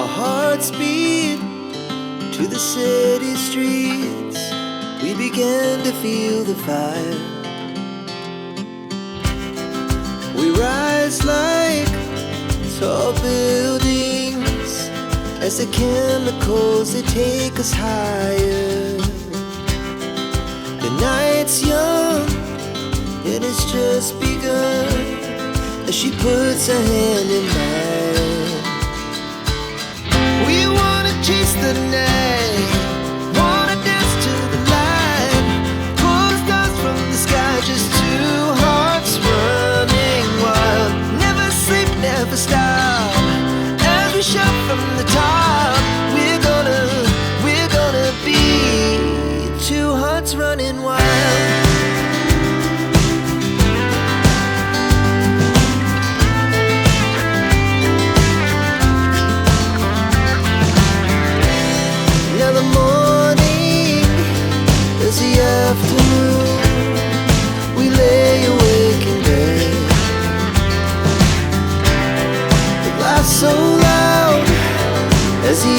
Our hearts beat to the city streets. We began to feel the fire. We rise like tall buildings as the chemicals, they take us higher. The night's young, it has just begun, as she puts her hand in mine. We wanna chase the night, wanna dance to the light, pull the stars from the sky, just two hearts running wild. Never sleep, never stop, as we shout from the top. We're gonna be two hearts running wild. Now the morning is the afternoon. We lay awake in bed. The laughs so loud as the